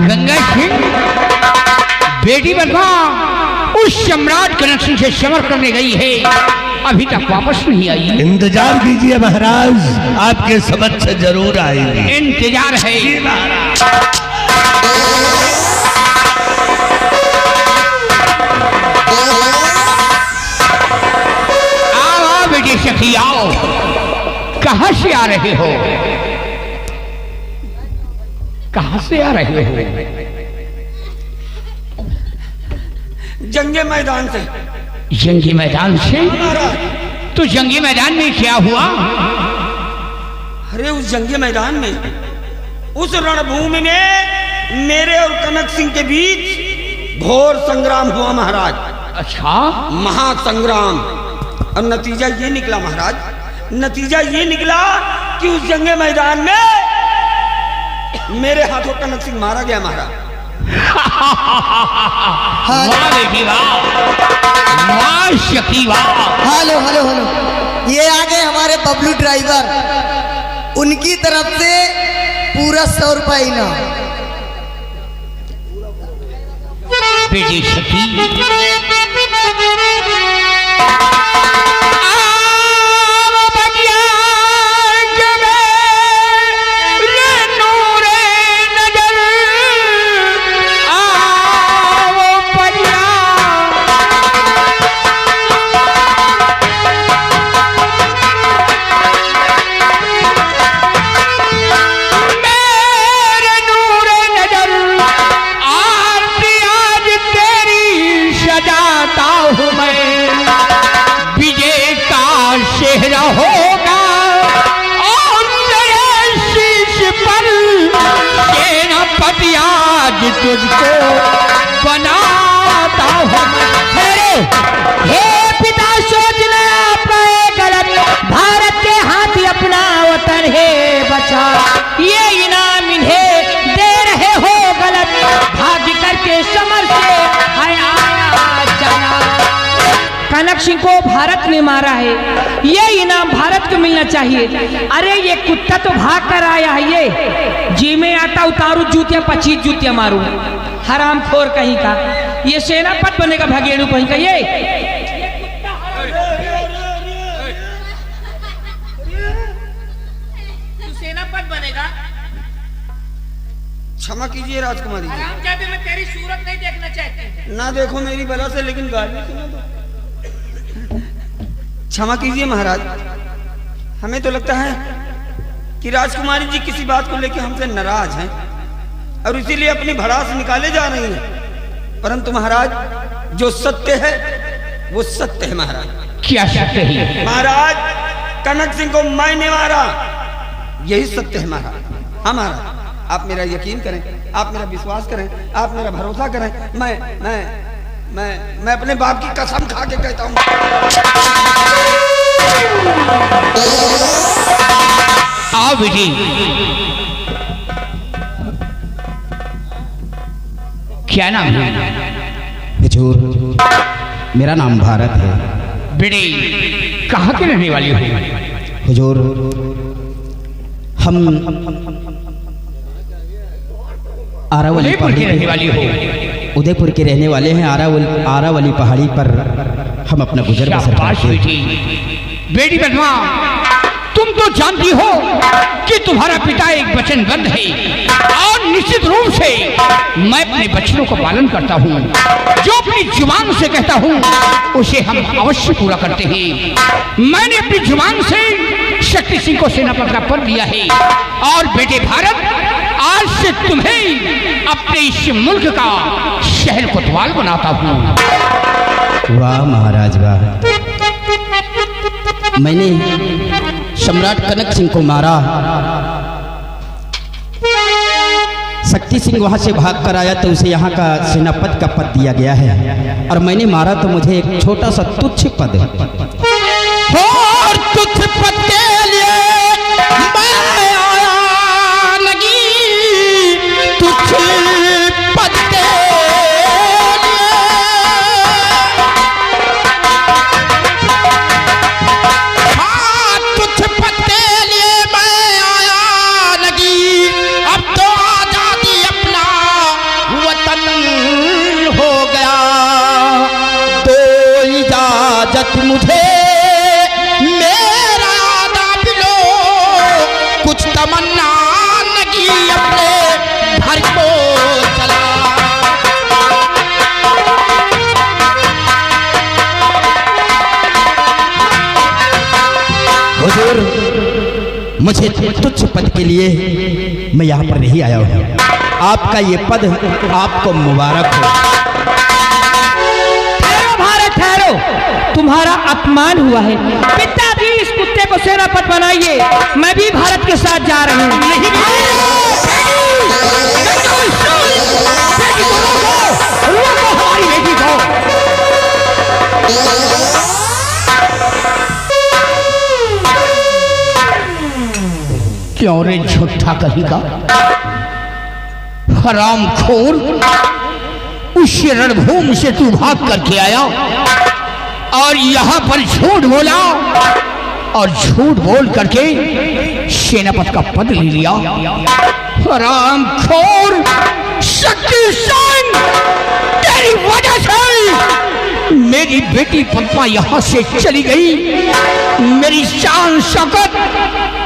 गंगा सिंह बेटी बदमा उस सम्राट कनक सिंह से समर करने गई है, अभी तक वापस नहीं आई। इंतजार कीजिए महाराज, आपके समझ से जरूर आएगी। इंतजार है आओ बेटी सखी आओ, कहां से आ रहे हो? कहां से आ रहे हो? जंगे मैदान से। जंगी मैदान से? तो जंगी मैदान में क्या हुआ? अरे उस जंगी मैदान में, उस रणभूमि में मेरे और कनक सिंह के बीच घोर संग्राम हुआ महाराज। अच्छा, महासंग्राम। और नतीजा ये निकला महाराज, नतीजा ये निकला कि उस जंगे मैदान में मेरे हाथों कनक सिंह मारा गया महाराज। वाह बेटी वाह, वाह शकी वाह। हेलो हेलो हेलो, ये आ गए हमारे बबलू ड्राइवर, उनकी तरफ से पूरा 100 रुपये इनाम। बेटी सखी होगा और तेरे शीश पर सेनापति आज तुझको बनाता हूँ। हे पिता सोचना पाए गलत, भारत के हाथी अपना वतन है बचा, ये इनाम इन्हें दे रहे हो गलत, भाग्य करके समर से आया जाना। कनक सिंह को भारत ने मारा है, ये इनाम भारत को मिलना चाहिए। अरे ये कुत्ता तो भाग कर आया है, ये जी में आटा उतारू, जूतियां 25 जूतियां मारू, हराम खोर कहीं का, ये सेनापति बनेगा भगेड़ू कहीं का। ये तू सेनापति बनेगा? क्षमा कीजिए राजकुमारी जी, मैं तेरी सूरत नहीं देखना चाहती। ना देखो मेरी बला से, लेकिन गाली सुनो तो। क्षमा कीजिए महाराज, हमें तो लगता है कि राजकुमारी जी किसी बात को लेकर हमसे नाराज हैं और इसीलिए अपनी भड़ास निकाले जा रही हैं, परंतु महाराज जो सत्य है वो सत्य है महाराज। क्या सत्य है? महाराज कनक सिंह को मैंने मारा, यही सत्य है महाराज। हाँ महाराज, आप मेरा यकीन करें, आप मेरा विश्वास करें, आप मेरा भरोसा करें। मैं अपने बाप की कसम खा के कहता हूं। आओ बेटी, क्या नाम है? हुजूर, मेरा नाम भारत है। बेटी कहाँ के रहने वाली हो? हुजूर, हम आरावली उदयपुर की रहने वाली हो? उदयपुर के रहने वाले हैं। आरावली पहाड़ी पर हम अपना गुजर बसर करते हैं। बेटी बदमा, तुम तो जानती हो कि तुम्हारा पिता एक वचनबद्ध है और निश्चित रूप से मैं अपने बच्चों का पालन करता हूँ। जो अपनी जुबान से कहता हूँ उसे हम अवश्य पूरा करते हैं। मैंने अपनी जुबान से शक्ति सिंह को सेनापति का पद दिया है और बेटे भारत, आज से तुम्हें अपने इस मुल्क का शहर कोतवाल बनाता हूँ। वाह महाराज वाह, मैंने सम्राट कनक सिंह को मारा, शक्ति सिंह वहां से भाग कर आया तो उसे यहाँ का सेनापति का पद दिया गया है, और मैंने मारा तो मुझे एक छोटा सा तुच्छ पद है। और तुच्छ पद के लिए मैं आया लगी, तुच्छ पद के नानकी अपने घर को चला। हुजूर, मुझे तुच्छ पद के लिए मैं यहाँ पर नहीं आया हूँ। आपका ये पद आपको मुबारक हो। ठहरो भारत ठहरो, तुम्हारा अपमान हुआ है। पिताजी इस कुत्ते को सेनापति बनाइए, मैं भी भारत के साथ जा रही हूँ। क्यों रे झूठा कहेगा, हरामखोर, उस रणभूमि से तू भाग करके आया और यहाँ पर झूठ बोला और झूठ बोल करके सेनापति का पद ले लिया। हरामखोर, शक्ति सिंह, तेरी वजह से मेरी बेटी पद्मा यहाँ से चली गई, मेरी शान शौकत,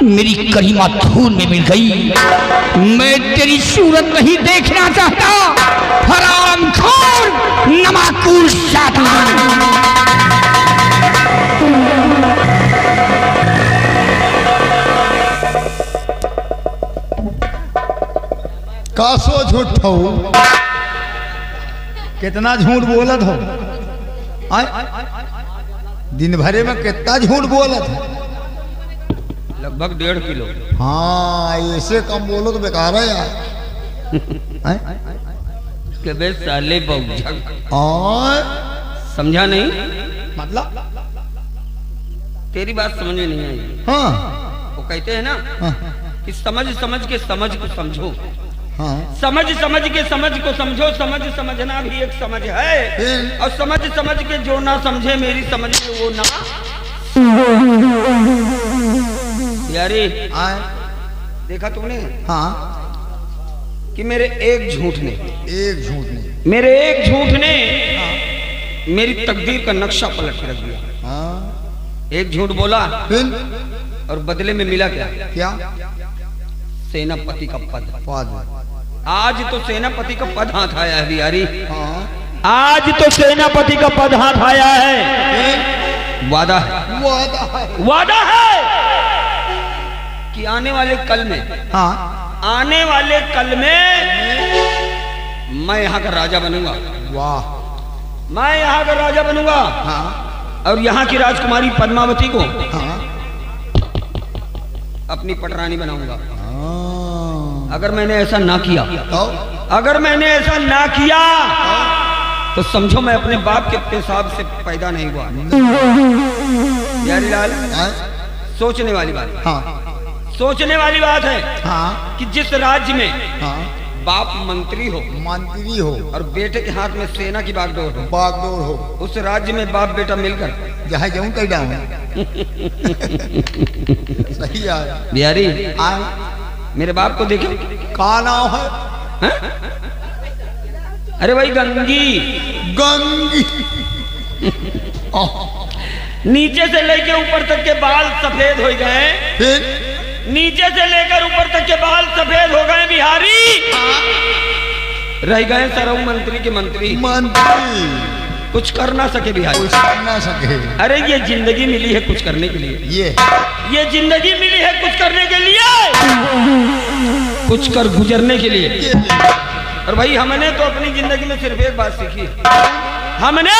मेरी करीमा धूल में मिल गई। मैं तेरी सूरत नहीं देखना चाहता, हरामखोर, नमाकूर जाति। कासो झूठ हो, कितना झूठ बोलत हो। दिन भरे में कितना झूठ बोलत है। लगभग 1.5 किलो। हाँ, ऐसे कम बोलो तो बेकार है यार। के बे साले बहुझक, और समझा नहीं? मतलब तेरी बात समझ में नहीं आई। हाँ वो कहते हैं ना हाँ कि समझ समझ के समझ को समझो, हाँ समझ समझ के समझ को समझो। समझ समझना भी एक समझ है, और समझ समझ के जो ना समझे मेरी समझ में वो ना। यारी देखा तुमने हाँ कि मेरे एक झूठ ने मेरी तकदीर का नक्शा पलट के रख दिया। हाँ एक झूठ बोला फिर और बदले में मिला क्या? क्या? सेनापति का पद। पद। आज तो सेनापति का पद हाथ आया है बिहारी। हाँ आज तो सेनापति का पद हाथ आया है। वादा है, वादा है कि आने वाले कल में, हाँ आने वाले कल में मैं यहाँ का राजा बनूंगा। वाह। मैं यहाँ का राजा बनूंगा। हाँ और यहाँ की राजकुमारी पद्मावती को हाँ अपनी पटरानी बनाऊंगा। हाँ। अगर मैंने ऐसा ना किया, तो अगर मैंने ऐसा ना किया तो समझो मैं अपने बाप के पेशाब से पैदा नहीं हुआ। यारी लाल, सोचने वाली बात, हाँ सोचने वाली बात है हाँ कि जिस राज्य में हाँ बाप मंत्री हो और बेटे के हाथ में सेना की बागडोर हो, उस राज्य में बाप बेटा मिलकर जहाँ जाऊँ कहीं जाऊँ। सही है बिहारी। मेरे बाप को देखो, का नाम है? अरे भाई गंगी। नीचे से लेकर ऊपर तक के बाल सफेद हो गए। फिर नीचे से लेकर ऊपर तक के बाल सफेद हो गए बिहारी। रह गए सरऊ मंत्री के मंत्री कुछ कर ना सके बिहारी, कुछ कर ना सके। अरे ये जिंदगी मिली है कुछ करने के लिए, ये जिंदगी मिली है कुछ करने के लिए, कुछ कर गुजरने के लिए। और भाई हमने तो अपनी जिंदगी में सिर्फ एक बात सीखी है, हमने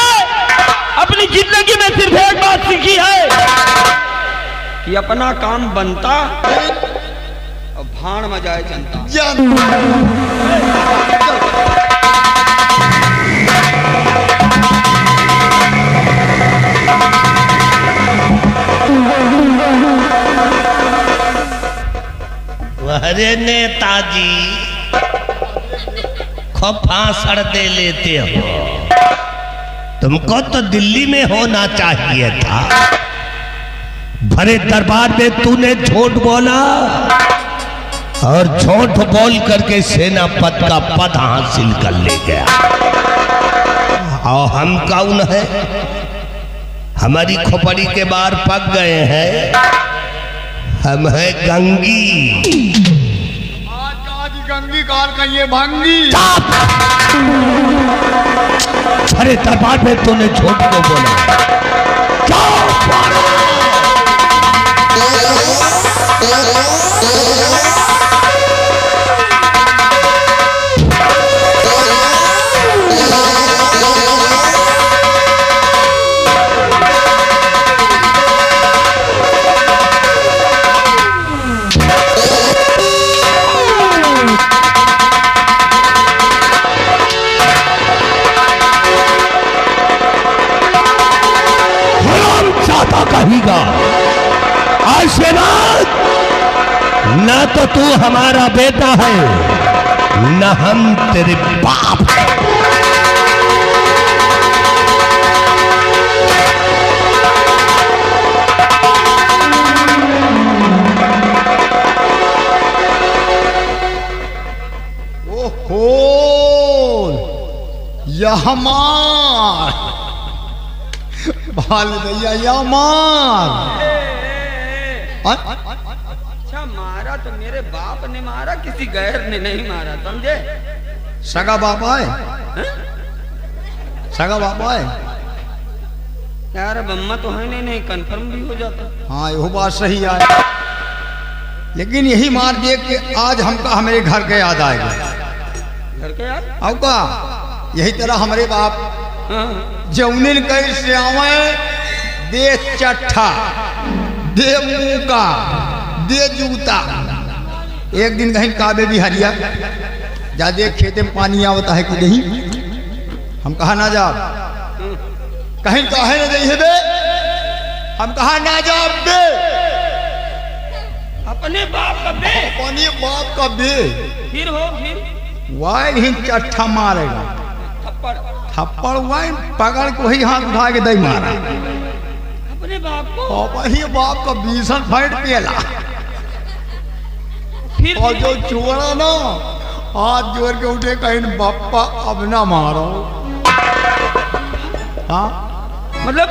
अपनी जिंदगी में सिर्फ एक बात सीखी है कि अपना काम बनता और भाड़ में जाए जनता। अरे नेताजी खूब फांसड़ दे लेते हो, तुमको तो दिल्ली में होना चाहिए था। भरे दरबार में तूने झूठ बोला और झूठ बोल करके सेनापति का पद हासिल कर ले गया। और हम कौन है? हमारी खोपड़ी के बाहर पक गए हैं, हम है गंगी। आज गंगी काल का ये भांगी। अरे दरबार में तूने झूठ को बोला। कहीगा आज से बात न तो तू हमारा बेटा है न हम तेरे बाप हैं। ओहो यह मार भाल भैया या मार। अच्छा मारा तो मेरे बाप ने मारा, किसी गैर ने नहीं मारा, समझे? सगा बाबा है, सगा बाबा है यार। अब अम्मा तो है नहीं कंफर्म भी हो जाता। हाँ यह बात सही है, लेकिन यही मार देख के आज हमका हमारे घर के याद आएगा। घर के याद अब का यही तरह हमारे बाप जौनिन कैसे आवे दे चट्ठा दे मुका दे जूता। एक दिन कहीं काबे भी हरिया जा देख खेते में पानी आवता है कि नहीं। हम कहा ना जा, कहीं कहे ना दे बे, हम कहा ना जा बे, अपने बाप का बे, अपने बाप का बे। फिर वाई ही चट्ठा मारेगा, थप्पड़ थप्पड़ वाई पकड़ के वही हाथ उठा के दई मारा अपने बाप को। वही बाप का भीषण फाइट पेला। फिर और जो चोरा ना हाथ जोड़ के उठे कहीं बापा अब ना मारो। हाँ मतलब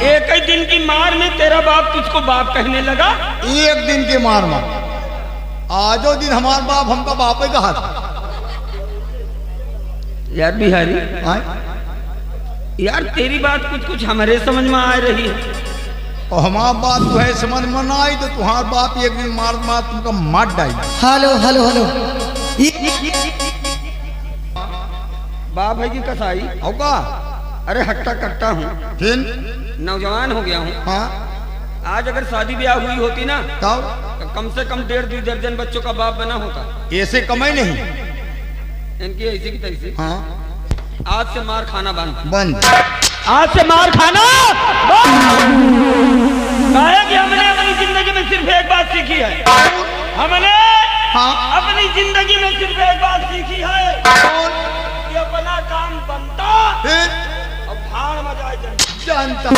एक ही दिन की मार में तेरा बाप तुझको बाप कहने लगा। एक दिन के मार में आजो दिन हमारा बाप हमका बाप ही कहा था। यार बिहारी, यार तेरी बात कुछ कुछ हमारे समझ में आ रही है और हमारा बात तो है समझ में ना आई तो तुम्हारा बाप एक दिन मार मार तुमका मार डाई। हेलो हेलो हेलो बाप है कि कसाई? होगा अरे हट्टा कट्टा हूँ, फिर नौजवान हो गया हूँ। हाँ आज अगर शादी ब्याह हुई होती ना तब तो कम से कम 1.5-2 दर्जन बच्चों का बाप बना होता। ऐसे कमाई नहीं। इनकी ऐसी की तैसी। हाँ आज से मार खाना बंद, बंद। आज से मार खाना कहे कि हमने अपनी जिंदगी में सिर्फ एक बात सीखी है। हमने अपनी जिंदगी में सिर्फ एक बात सीखी है कि अपना काम बनता और भाड़ में जाए जानता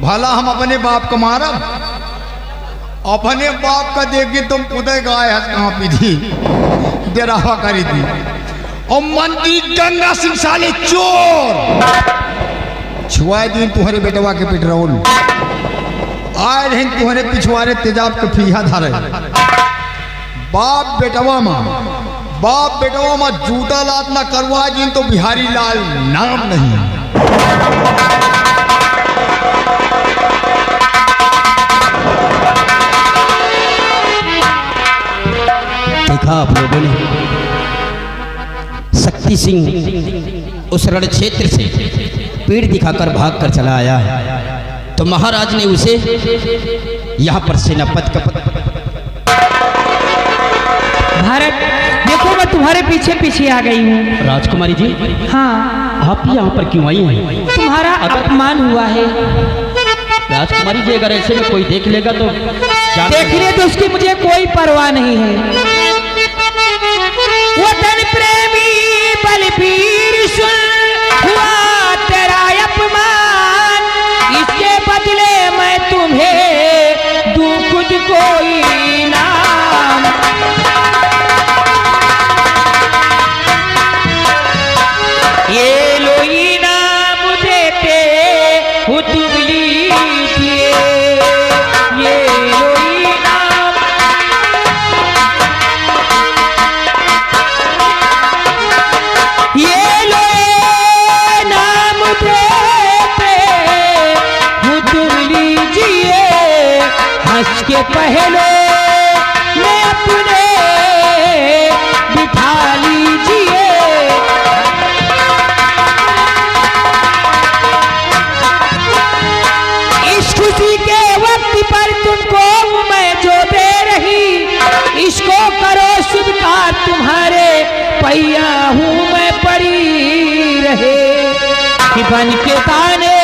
भला हम अपने बाप को मारा, अपने बाप का देख के तुम पुदे गाय कहाँ पीधी डेरावा करी थी। और मंत्री गंगा सिंह साले चोर छुआए दिन तुम्हारे बेटवा के पेट्रोल आए रहे तुम्हारे पिछवाड़े तेजाब के फीहा धारे। बाप बेटवा माँ जूता लात ना करवा जिन तो बिहारी लाल नाम नहीं। देखा आप लोगों ने शक्ति सिंह उस रण क्षेत्र से पेड़ दिखाकर भागकर चला आया है, तो महाराज ने उसे यहाँ पर सेनापति का भारत देखो, मैं तुम्हारे पीछे पीछे आ गई हूँ। राजकुमारी जी, हाँ आप यहाँ पर क्यों आई हैं? तुम्हारा अपमान हुआ है। राजकुमारी जी, अगर ऐसे में कोई देख लेगा तो देखने तो उसकी मुझे कोई परवाह नहीं है। वतन प्रेमी बलबीर सुन हुआ तेरा अपमान, इसके बदले मैं तुम्हें दूं खुद को इनाम। वो तुम लीजिए ये लो इनाम। ये लो नाम देते वो तुम लीजिए, हंस के पहले मैं अपने बिठा लीजिए। इस खुशी के वक्त पर तुमको मैं जो दे रही, इसको करो स्वीकार, तुम्हारे पैया हूँ मैं पड़ी रहे। कि बन के ताने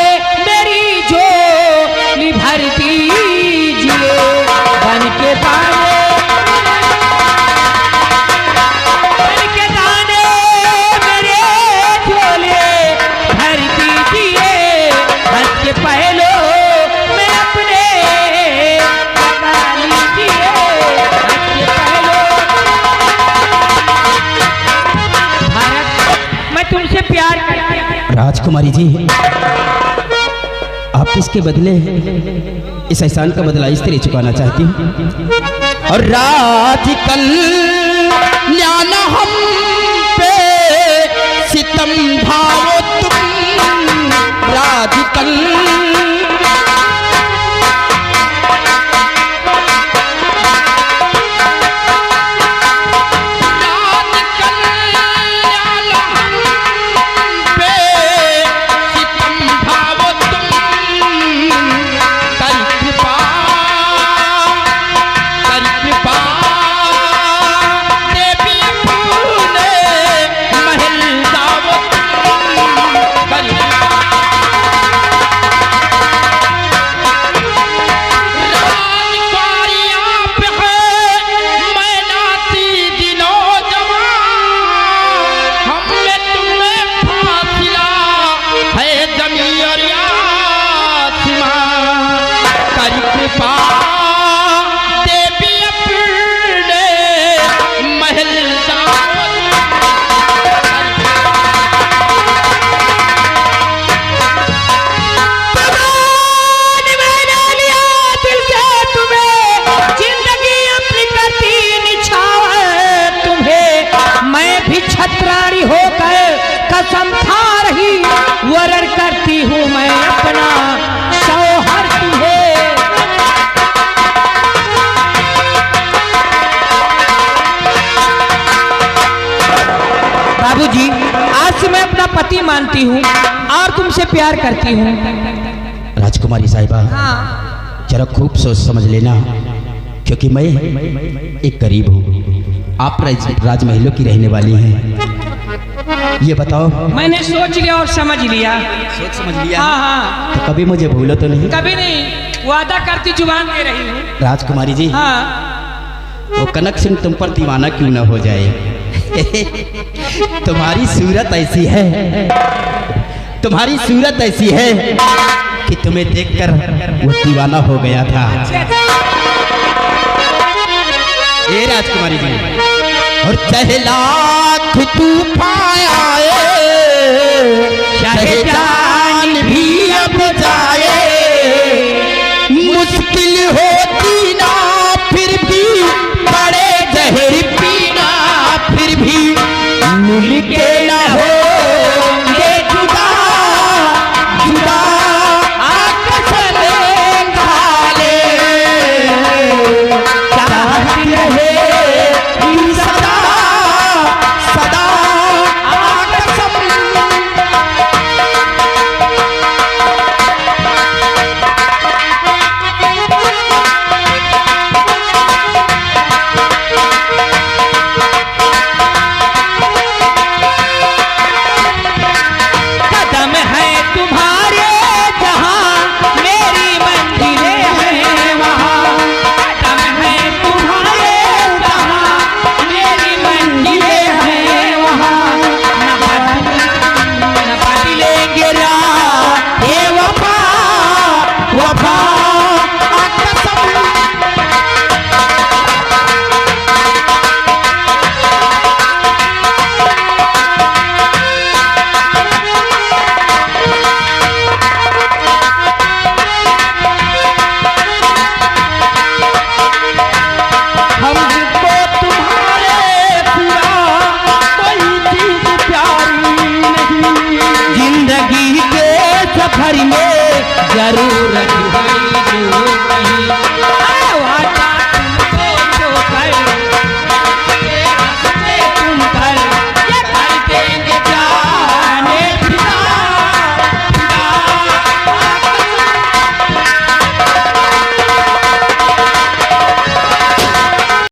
मेरी झोली भर दीजिए, बन के ताने मेरे झोले भर दीजिए, हंस के पहलो मैं अपने लगा लीजिए, हंस के पहलो। भारत, मैं तुमसे प्यार करती हूँ। राजकुमारी जी, आप किसके बदले इस एहसान का बदला इस तरह चुकाना चाहती हूँ? और राज कल्याण हम पे सितम ढाओ तुम, राज छत्राणी होकर कसम खा रही, वरण करती हूँ मैं अपना सौहर तुम्हें। बाबूजी, आज से मैं अपना पति मानती हूँ और तुमसे प्यार करती हूँ। राजकुमारी साहिबा, जरा खूब सोच समझ लेना, क्योंकि मैं एक गरीब हूँ, आप राजमहलों की रहने वाली हैं। ये बताओ। मैंने सोच लिया और समझ लिया। सोच समझ लिया? हाँ हाँ। तो कभी मुझे भूलो तो नहीं? कभी नहीं, वादा करती जुबान दे रही हूँ। राजकुमारी जी, हाँ। वो कनक सिंह तुम पर दीवाना क्यों ना हो जाए? तुम्हारी सूरत ऐसी है, तुम्हारी सूरत ऐसी है कि तुम्हें देखकर वो दीवाना हो गया था। ए राजकुमारी जी, और चाहे लाख तूफान आए, चाहे जान भी अब जाए, मुश्किल होती ना फिर भी बड़े जहर पीना, फिर भी मुमकिन ना होंगे जुदा जुदा आकर्षण खा ले, चाहती रहे सदा सदा आकर्षण। कदम है तुम्हारे जहाँ मेरी मंजिलें हैं वहाँ, कदम है तुम्हारे जहाँ मेरी मंजिलें हैं वहाँ, न बदलेंगे राह ये वफा वफा कसम। दारू